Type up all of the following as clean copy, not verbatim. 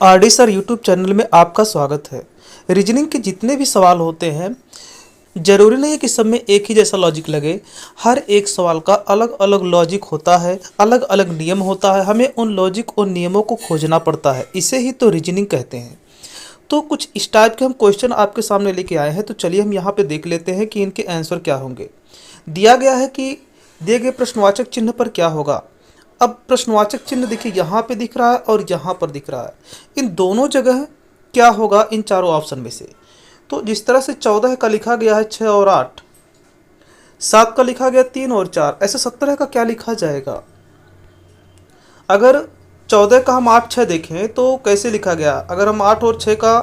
RD sir YouTube channel में आपका स्वागत है। रीजनिंग के जितने भी सवाल होते हैं, ज़रूरी नहीं है कि सब में एक ही जैसा लॉजिक लगे। हर एक सवाल का अलग अलग लॉजिक होता है, अलग अलग नियम होता है। हमें उन लॉजिक और नियमों को खोजना पड़ता है, इसे ही तो रीजनिंग कहते हैं। तो कुछ इस टाइप के हम क्वेश्चन आपके सामने लेके आए हैं। तो चलिए हम यहाँ पे देख लेते हैं कि इनके आंसर क्या होंगे। दिया गया है कि दिए गए प्रश्नवाचक चिन्ह पर क्या होगा। अब प्रश्नवाचक चिन्ह देखिए, यहाँ पे दिख रहा है और यहाँ पर दिख रहा है। इन दोनों जगह क्या होगा इन चारों ऑप्शन में से। तो जिस तरह से 14 का लिखा गया है 6 और 8, 7 का लिखा गया 3 और 4, ऐसे 17 का क्या लिखा जाएगा। अगर 14 का हम 8 6 देखें तो कैसे लिखा गया। अगर हम 8 और 6 का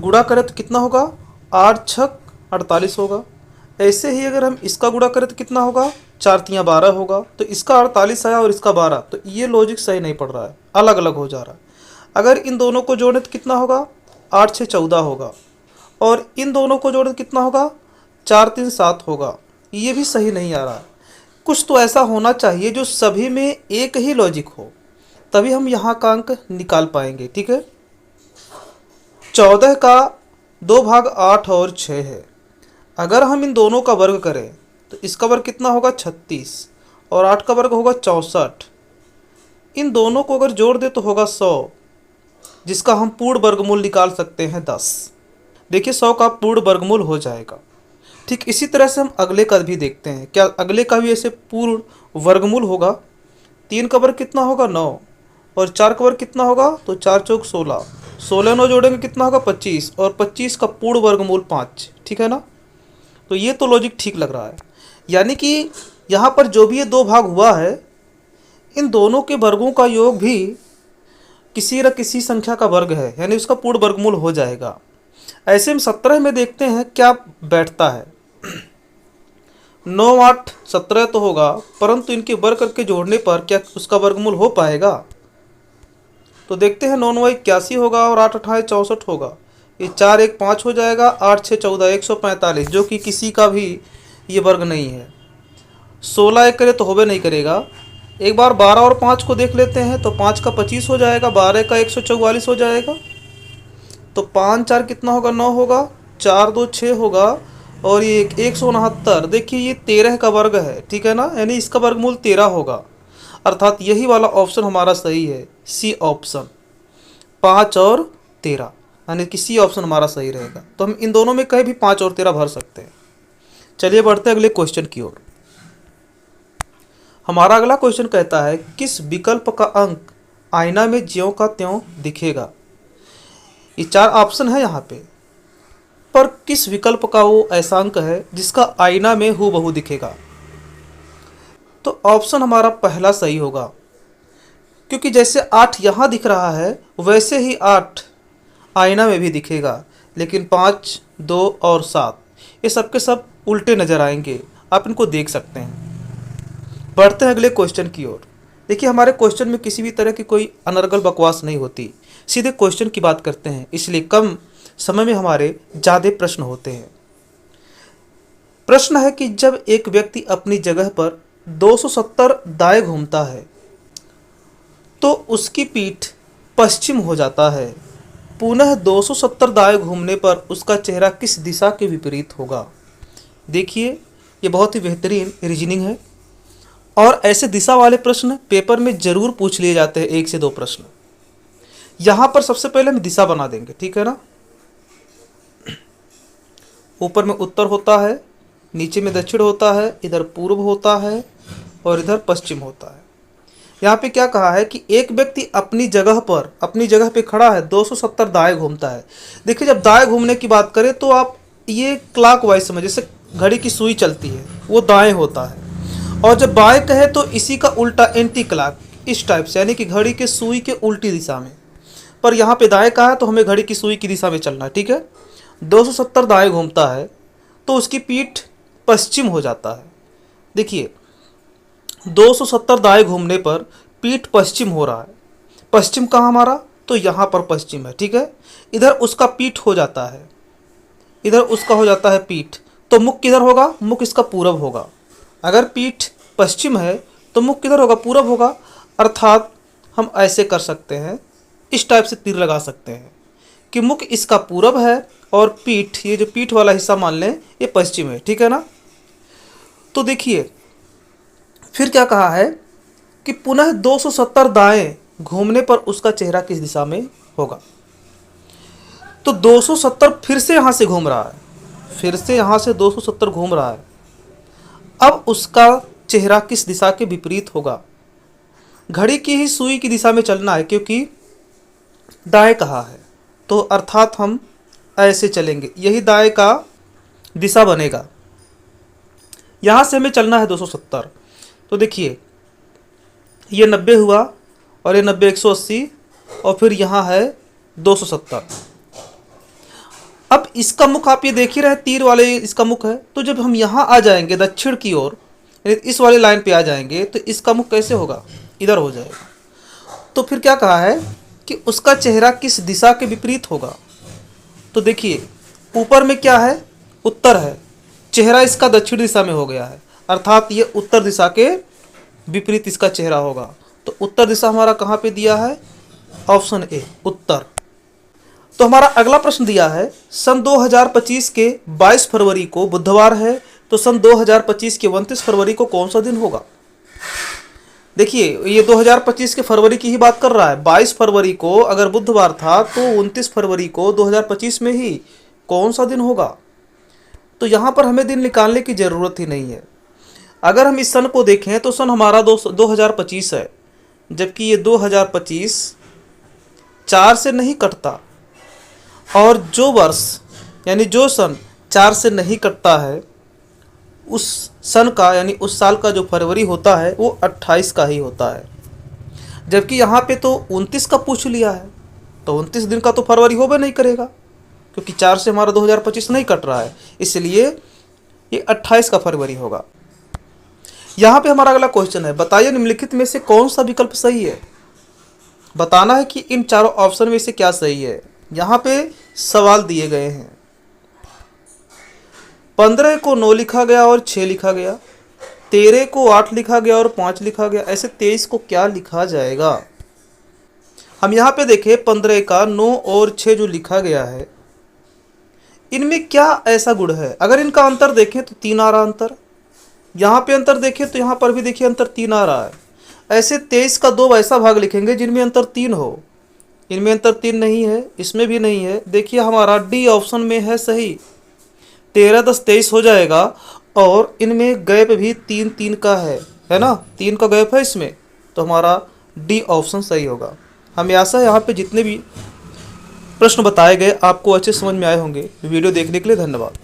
गुणा करें तो कितना होगा, 8 छक 48 होगा। ऐसे ही अगर हम इसका गुणा करें तो कितना होगा, 4 तियाँ 12 होगा। तो इसका 48 आया और इसका 12, तो ये लॉजिक सही नहीं पड़ रहा है, अलग अलग हो जा रहा है। अगर इन दोनों को जोड़ें तो कितना होगा, 8 6 14 होगा। और इन दोनों को जोड़ें तो कितना होगा, 4 3 7 होगा। ये भी सही नहीं आ रहा है। कुछ तो ऐसा होना चाहिए जो सभी में एक ही लॉजिक हो, तभी हम यहाँ का अंक निकाल पाएंगे। ठीक है, 14 का 2 भाग 8 और 6 है। अगर हम इन दोनों का वर्ग करें तो इसका वर्ग कितना होगा, 36, और 8 का वर्ग होगा 64। इन दोनों को अगर जोड़ दे तो होगा 100, जिसका हम पूर्ण वर्गमूल निकाल सकते हैं 10। देखिए 100 का पूर्ण वर्गमूल हो जाएगा। ठीक इसी तरह से हम अगले का भी देखते हैं, क्या अगले का भी ऐसे पूर्ण वर्गमूल होगा। 3 का वर्ग कितना होगा, 9, और 4 का वर्ग कितना होगा, तो 4 चौक 16, 16 9 जोड़ेंगे कितना होगा, 25, और 25 का पूर्ण वर्गमूल 5। ठीक है ना। तो ये तो लॉजिक ठीक लग रहा है। यानी कि यहाँ पर जो भी ये 2 भाग हुआ है, इन दोनों के वर्गों का योग भी किसी न किसी संख्या का वर्ग है, यानी उसका पूर्ण वर्गमूल हो जाएगा। ऐसे हम 17 में देखते हैं क्या बैठता है। 9 8 17 तो होगा, परंतु इनके वर्ग करके जोड़ने पर क्या उसका वर्गमूल हो पाएगा। तो देखते हैं, 9 9 81 होगा और 8 8 64 होगा। ये 4 1 5 हो जाएगा, 8 6 14 145, जो कि किसी का भी ये वर्ग नहीं है। 16 एक करे तो होबे नहीं करेगा। एक बार 12 और 5 को देख लेते हैं, तो 5 का 25 हो जाएगा, 12 का 144 हो जाएगा। तो 5 4 कितना होगा, 9 होगा, 4 2 6 होगा, और ये 169। देखिए ये 13 का वर्ग है। ठीक है ना, यानी इसका वर्गमूल 13 होगा। अर्थात यही वाला ऑप्शन हमारा सही है, सी ऑप्शन, 5 और 13, यानी कि सी ऑप्शन हमारा सही रहेगा। तो हम इन दोनों में कहीं भी 5 और 13 भर सकते हैं। चलिए बढ़ते हैं अगले क्वेश्चन की ओर। हमारा अगला क्वेश्चन कहता है, किस विकल्प का अंक आईना में ज्यों का त्यों दिखेगा। ये 4 ऑप्शन है यहाँ पे, पर किस विकल्प का वो ऐसा अंक है जिसका आईना में हूबहू दिखेगा। तो ऑप्शन हमारा पहला सही होगा, क्योंकि जैसे 8 यहाँ दिख रहा है वैसे ही 8 आईना में भी दिखेगा। लेकिन 5 2 और 7 ये सब के सब उल्टे नज़र आएंगे, आप इनको देख सकते हैं। बढ़ते हैं अगले क्वेश्चन की ओर। देखिए हमारे क्वेश्चन में किसी भी तरह की कोई अनर्गल बकवास नहीं होती, सीधे क्वेश्चन की बात करते हैं, इसलिए कम समय में हमारे ज़्यादा प्रश्न होते हैं। प्रश्न है कि जब एक व्यक्ति अपनी जगह पर 270 दाएं घूमता है तो उसकी पीठ पश्चिम हो जाता है। पुनः 270 दाएं घूमने पर उसका चेहरा किस दिशा के विपरीत होगा। देखिए ये बहुत ही बेहतरीन रीजनिंग है, और ऐसे दिशा वाले प्रश्न पेपर में ज़रूर पूछ लिए जाते हैं, 1 से 2 प्रश्न। यहाँ पर सबसे पहले हम दिशा बना देंगे। ठीक है ना, ऊपर में उत्तर होता है, नीचे में दक्षिण होता है, इधर पूर्व होता है और इधर पश्चिम होता है। यहाँ पे क्या कहा है कि एक व्यक्ति अपनी जगह पे खड़ा है, 270 दाएं घूमता है। देखिए जब दाएं घूमने की बात करें तो आप ये क्लॉकवाइज समझ, जैसे घड़ी की सुई चलती है वो दाएं होता है, और जब बाएं कहे तो इसी का उल्टा एंटी क्लॉक, इस टाइप से, यानी कि घड़ी के सुई के उल्टी दिशा में। पर यहाँ पे दाएं कहा है तो हमें घड़ी की सुई की दिशा में चलना है। ठीक है, 270 दाएं घूमता है तो उसकी पीठ पश्चिम हो जाता है। देखिए 270 दाएं घूमने पर पीठ पश्चिम हो रहा है। पश्चिम कहाँ हमारा, तो यहाँ पर पश्चिम है। ठीक है, इधर उसका पीठ हो जाता है, इधर उसका हो जाता है पीठ, तो मुख किधर होगा, मुख इसका पूरब होगा। अगर पीठ पश्चिम है तो मुख किधर होगा, पूरब होगा। अर्थात हम ऐसे कर सकते हैं, इस टाइप से तीर लगा सकते हैं कि मुख इसका पूरब है और पीठ, ये जो पीठ वाला हिस्सा मान लें ये पश्चिम है, ठीक है ना। तो देखिए फिर क्या कहा है कि पुनः 270 दाएं घूमने पर उसका चेहरा किस दिशा में होगा। तो 270 फिर से यहाँ से घूम रहा है, फिर से यहाँ से 270 घूम रहा है। अब उसका चेहरा किस दिशा के विपरीत होगा। घड़ी की ही सुई की दिशा में चलना है क्योंकि दाएं कहा है, तो अर्थात हम ऐसे चलेंगे, यही दाएं का दिशा बनेगा। यहाँ से हमें चलना है 270। तो देखिए ये 90 हुआ और ये 90 180 और फिर यहाँ है 270। अब इसका मुख आप ये देख ही रहे, तीर वाले इसका मुख है। तो जब हम यहाँ आ जाएंगे दक्षिण की ओर, इस वाले लाइन पे आ जाएंगे, तो इसका मुख कैसे होगा, इधर हो जाएगा। तो फिर क्या कहा है कि उसका चेहरा किस दिशा के विपरीत होगा। तो देखिए ऊपर में क्या है, उत्तर है, चेहरा इसका दक्षिण दिशा में हो गया है, अर्थात ये उत्तर दिशा के विपरीत इसका चेहरा होगा। तो उत्तर दिशा हमारा कहाँ पे दिया है, ऑप्शन ए उत्तर। तो हमारा अगला प्रश्न दिया है सन 2025 के 22 फरवरी को बुधवार है, तो सन 2025 के 29 फरवरी को कौन सा दिन होगा। देखिए ये 2025 के फरवरी की ही बात कर रहा है। 22 फरवरी को अगर बुधवार था तो 29 फरवरी को 2025 में ही कौन सा दिन होगा। तो यहाँ पर हमें दिन निकालने की ज़रूरत ही नहीं है। अगर हम इस सन को देखें तो सन हमारा 2025 है, जबकि ये 2025 4 से नहीं कटता, और जो वर्ष यानी जो सन 4 से नहीं कटता है उस सन का यानी उस साल का जो फरवरी होता है वो 28 का ही होता है। जबकि यहाँ पे तो 29 का पूछ लिया है, तो 29 दिन का तो फरवरी होबे नहीं करेगा क्योंकि 4 से हमारा 2025 नहीं कट रहा है, इसलिए ये 28 का फरवरी होगा। यहाँ पे हमारा अगला क्वेश्चन है, बताइए निम्नलिखित में से कौन सा विकल्प सही है। बताना है कि इन चारों ऑप्शन में से क्या सही है। यहाँ पे सवाल दिए गए हैं, 15 को 9 लिखा गया और 6 लिखा गया, 13 को 8 लिखा गया और 5 लिखा गया, ऐसे 23 को क्या लिखा जाएगा। हम यहाँ पे देखें 15 का 9 और 6 जो लिखा गया है, इनमें क्या ऐसा गुण है। अगर इनका अंतर देखें तो 3 आ रहा अंतर, यहाँ पे अंतर देखें तो यहाँ पर भी देखिए अंतर 3 आ रहा है। ऐसे 23 का 2 ऐसा भाग लिखेंगे जिनमें अंतर 3 हो, इनमें अंतर 3 नहीं है, इसमें भी नहीं है। देखिए हमारा डी ऑप्शन में है सही, 13 10 23 हो जाएगा, और इनमें गैप भी 3 3 का है ना, 3 का गैप है इसमें, तो हमारा डी ऑप्शन सही होगा। हमें आशा है यहाँ पे जितने भी प्रश्न बताए गए आपको अच्छे समझ में आए होंगे। वीडियो देखने के लिए धन्यवाद।